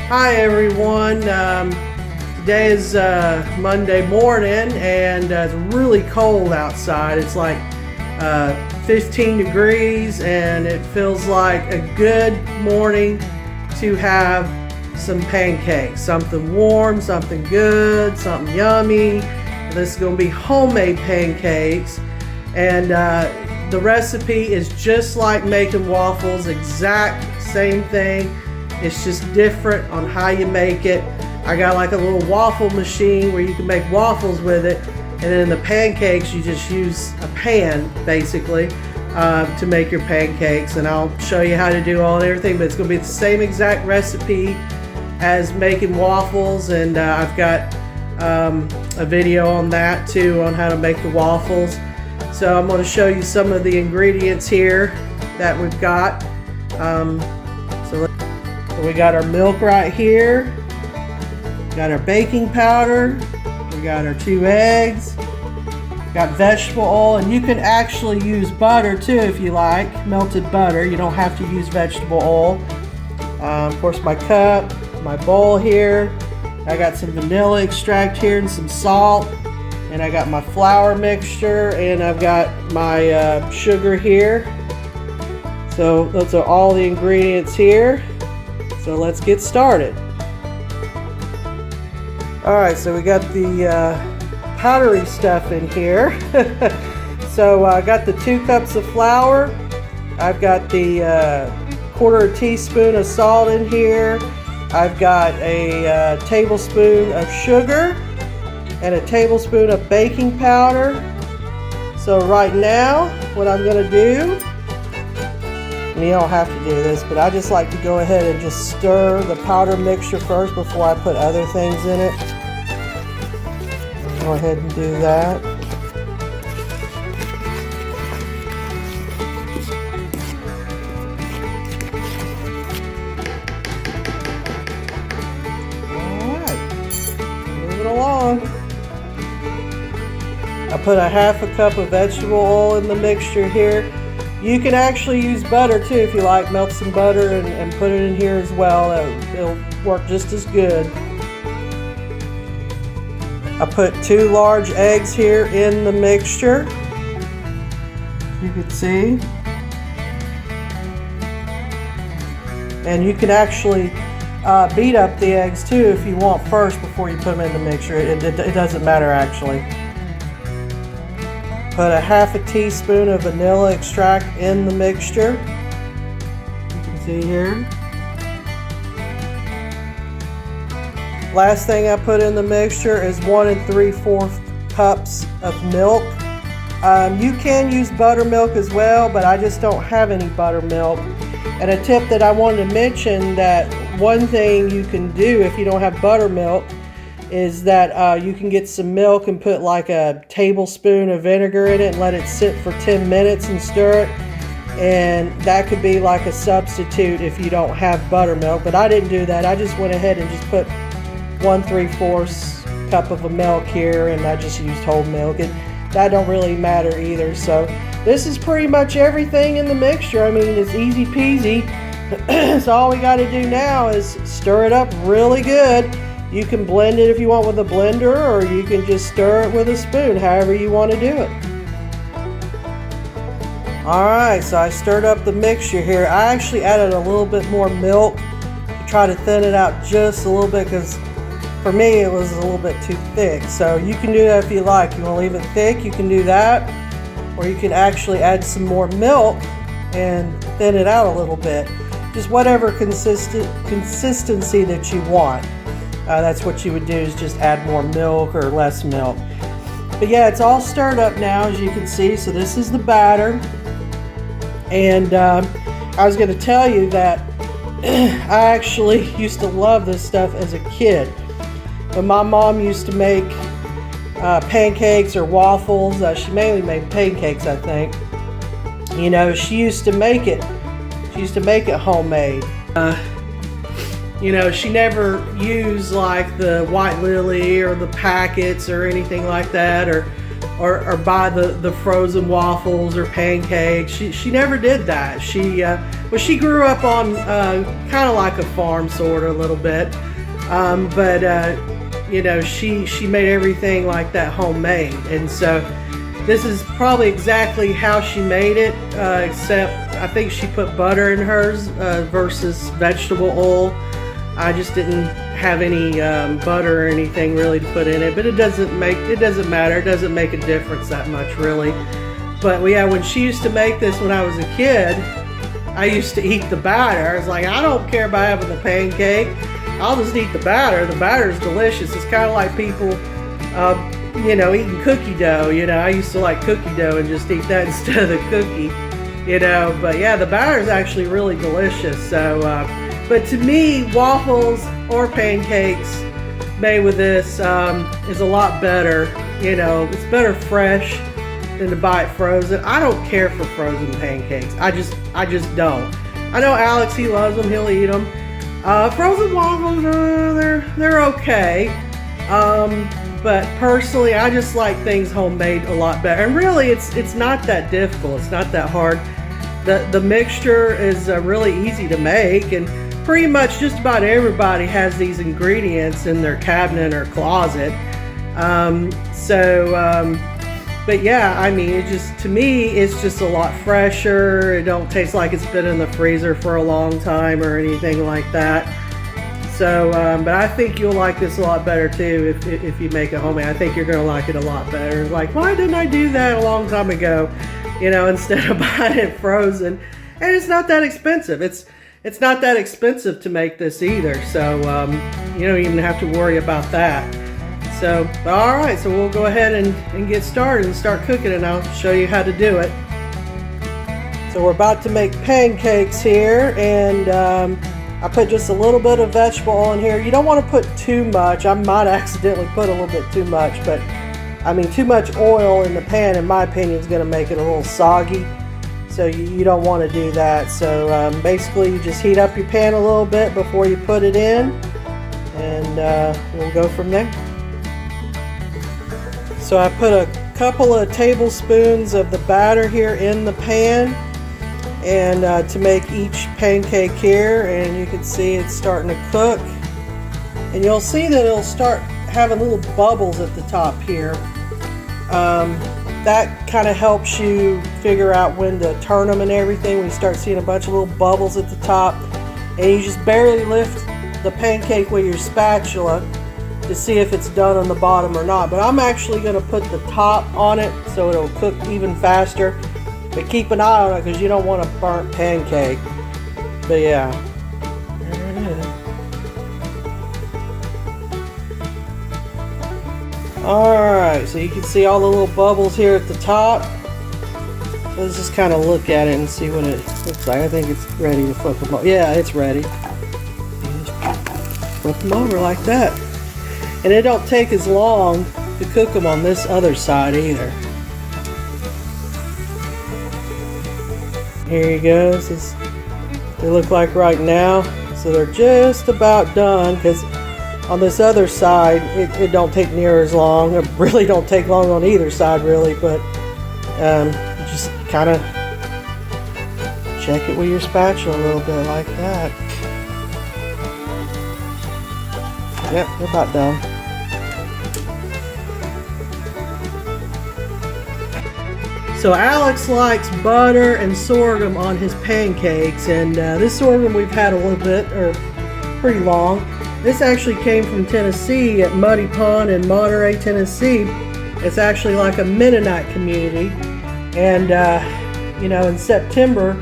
Hi everyone. Today is Monday morning and it's really cold outside. It's like 15 degrees and it feels like a good morning to have some pancakes. Something warm, something good, something yummy. This is going to be homemade pancakes, and the recipe is just like making waffles, exact same thing. It's just different on how you make it. I got like a little waffle machine where you can make waffles with it, and then in the pancakes you just use a pan basically to make your pancakes, and I'll show you how to do all and everything, but it's going to be the same exact recipe as making waffles, and I've got a video on that too, on how to make the waffles. So I'm going to show you some of the ingredients here that we've got. So we got our milk right here, we got our baking powder, we got our 2 eggs, got vegetable oil, and you can actually use butter too if you like, melted butter. You don't have to use vegetable oil. Of course, my cup, my bowl here, I got some vanilla extract here and some salt, and I got my flour mixture, and I've got my sugar here. So those are all the ingredients here. So let's get started. Alright, so we got the powdery stuff in here. So I got the 2 cups of flour. I've got the 1/4 teaspoon of salt in here. I've got a tablespoon of sugar and a tablespoon of baking powder. So right now, what I'm going to do, and you don't have to do this, but I just like to go ahead and just stir the powder mixture first before I put other things in it. Go ahead and do that. Along. I put a 1/2 cup of vegetable oil in the mixture here. You can actually use butter too if you like. Melt some butter and put it in here as well. It'll work just as good. I put 2 large eggs here in the mixture. You can see. And you can actually beat up the eggs too if you want first before you put them in the mixture. It doesn't matter actually. Put a 1/2 teaspoon of vanilla extract in the mixture. You can see here. Last thing I put in the mixture is 1 3/4 cups of milk. You can use buttermilk as well, but I just don't have any buttermilk. And a tip that I wanted to mention, that one thing you can do if you don't have buttermilk is that you can get some milk and put like a tablespoon of vinegar in it and let it sit for 10 minutes and stir it. And that could be like a substitute if you don't have buttermilk. But I didn't do that. I just went ahead and just put 1 3/4 cup of milk here, and I just used whole milk. That don't really matter either. So this is pretty much everything in the mixture. I mean, it's easy peasy. So all we got to do now is stir it up really good. You can blend it if you want with a blender, or you can just stir it with a spoon, however you want to do it. Alright, so I stirred up the mixture here. I actually added a little bit more milk to try to thin it out just a little bit, because for me it was a little bit too thick. So you can do that if you like. You want to leave it thick, you can do that. Or you can actually add some more milk and thin it out a little bit. Just whatever consistency that you want. That's what you would do, is just add more milk or less milk. But yeah, it's all stirred up now, as you can see. So this is the batter. And I was going to tell you that I actually used to love this stuff as a kid. When my mom used to make pancakes or waffles, she mainly made pancakes, I think. You know, she used to make it homemade. You know, she never used like the white lily or the packets or anything like that, or or buy the frozen waffles or pancakes. She never did that. She grew up on kind of like a farm, sort of, a little bit, but you know, she made everything like that homemade. And so this is probably exactly how she made it, except I think she put butter in hers versus vegetable oil. I just didn't have any butter or anything really to put in it, but it doesn't matter. It doesn't make a difference that much, really. But yeah, when she used to make this when I was a kid, I used to eat the batter. I was like, I don't care about having the pancake. I'll just eat the batter. The batter is delicious. It's kind of like people, you know, eating cookie dough. You know, I used to like cookie dough and just eat that instead of the cookie. You know, but yeah, the batter is actually really delicious. So, but to me, waffles or pancakes made with this is a lot better. You know, it's better fresh than to buy it frozen. I don't care for frozen pancakes. I just don't. I know Alex, he loves them. He'll eat them. Frozen waffles, they're okay. But personally, I just like things homemade a lot better. And really, it's not that difficult. It's not that hard. The mixture is really easy to make, and pretty much just about everybody has these ingredients in their cabinet or closet. But yeah, I mean, to me, it's just a lot fresher. It don't taste like it's been in the freezer for a long time or anything like that. So, but I think you'll like this a lot better too if you make it homemade. I think you're going to like it a lot better. Like, why didn't I do that a long time ago? You know, instead of buying it frozen. And it's not that expensive. It's not that expensive to make this either. So, you don't even have to worry about that. So, all right, so we'll go ahead and get started and start cooking, and I'll show you how to do it. So we're about to make pancakes here, and I put just a little bit of vegetable oil in here. You don't want to put too much. I might accidentally put a little bit too much, but I mean, too much oil in the pan, in my opinion, is going to make it a little soggy. So you don't want to do that. So basically, you just heat up your pan a little bit before you put it in, and we'll go from there. So I put a couple of tablespoons of the batter here in the pan, and to make each pancake here, and you can see it's starting to cook, and you'll see that it'll start having little bubbles at the top here. That kind of helps you figure out when to turn them and everything. When you start seeing a bunch of little bubbles at the top, and you just barely lift the pancake with your spatula to see if it's done on the bottom or not. But I'm actually going to put the top on it so it'll cook even faster. But keep an eye on it because you don't want a burnt pancake. But yeah, there it is. Alright, so you can see all the little bubbles here at the top. So let's just kind of look at it and see what it looks like. I think it's ready to flip them over. Yeah, it's ready. Flip them over like that. And it don't take as long to cook them on this other side either. Here you go. This is what they look like right now. So they're just about done, because on this other side it don't take near as long. It really don't take long on either side really, but just kind of check it with your spatula a little bit like that. Yep, they're about done. So Alex likes butter and sorghum on his pancakes, and this sorghum we've had a little bit, or pretty long. This actually came from Tennessee at Muddy Pond in Monterey, Tennessee. It's actually like a Mennonite community, and you know, in September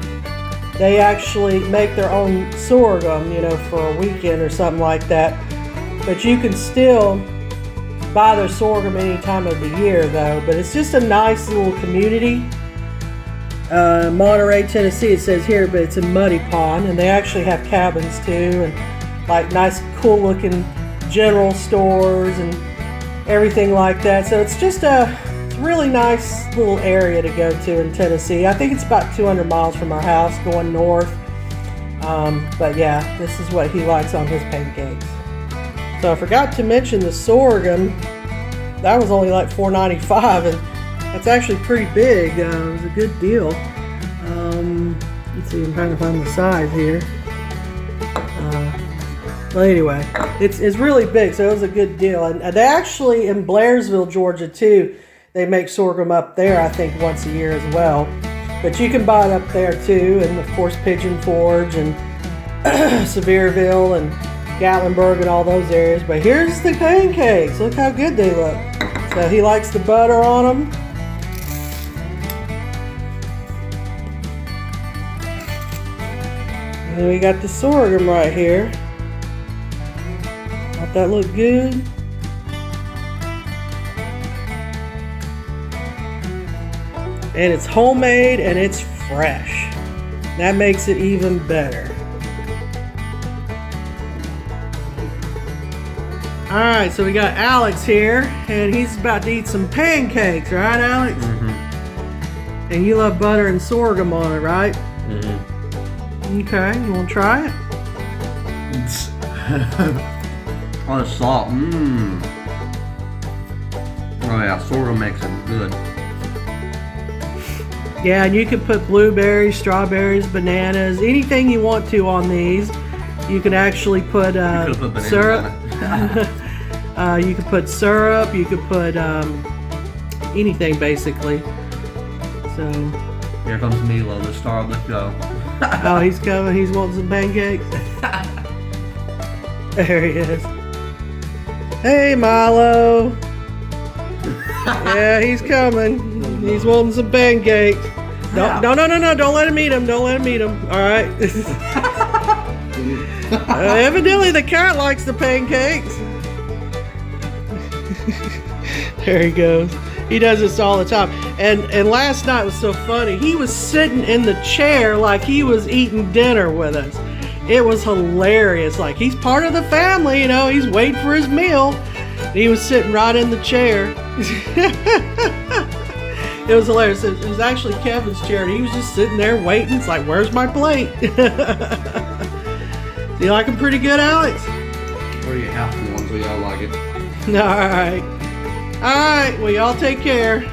they actually make their own sorghum, you know, for a weekend or something like that. But you can still buy their sorghum any time of the year though. But it's just a nice little community. Monterey, Tennessee it says here, but it's in Muddy Pond, and they actually have cabins too, and like nice cool looking general stores and everything like that. So it's just a really nice little area to go to in Tennessee. I think it's about 200 miles from our house going north. But yeah, this is what he likes on his pancakes. So I forgot to mention the sorghum. That was only like $4.95, and That's actually pretty big. It was a good deal. Let's see, I'm trying to find the size here. Well, anyway, it's really big, so it was a good deal. And they actually, in Blairsville, Georgia, too, they make sorghum up there, I think, once a year as well. But you can buy it up there, too, and, of course, Pigeon Forge and Sevierville and Gatlinburg and all those areas. But here's the pancakes. Look how good they look. So he likes the butter on them. And then we got the sorghum right here. Don't that look good? And it's homemade and it's fresh. That makes it even better. Alright, so we got Alex here, and he's about to eat some pancakes, right, Alex? Mm-hmm. And you love butter and sorghum on it, right? Mm-hmm. Okay, you want to try it? Oh, the salt. Mmm. Oh yeah, sorghum makes it good. Yeah, and you can put blueberries, strawberries, bananas, anything you want to on these. You can actually put, syrup. You could put syrup. You could put anything basically. So. Here comes Milo, the star of the show. Oh, he's coming. He's wanting some pancakes. There he is. Hey, Milo. Yeah, he's coming. He's wanting some pancakes. No, no, don't let him eat them. Don't let him eat them. All right. Evidently the cat likes the pancakes. There he goes. He does this all the time. And last night was so funny. He was sitting in the chair like he was eating dinner with us. It was hilarious. Like, he's part of the family, you know. He's waiting for his meal. And he was sitting right in the chair. It was hilarious. It was actually Kevin's chair, and he was just sitting there waiting. It's like, where's my plate? Do you like them pretty good, Alex? Or you have the ones, so y'all like it. All right. All right. Well, y'all take care.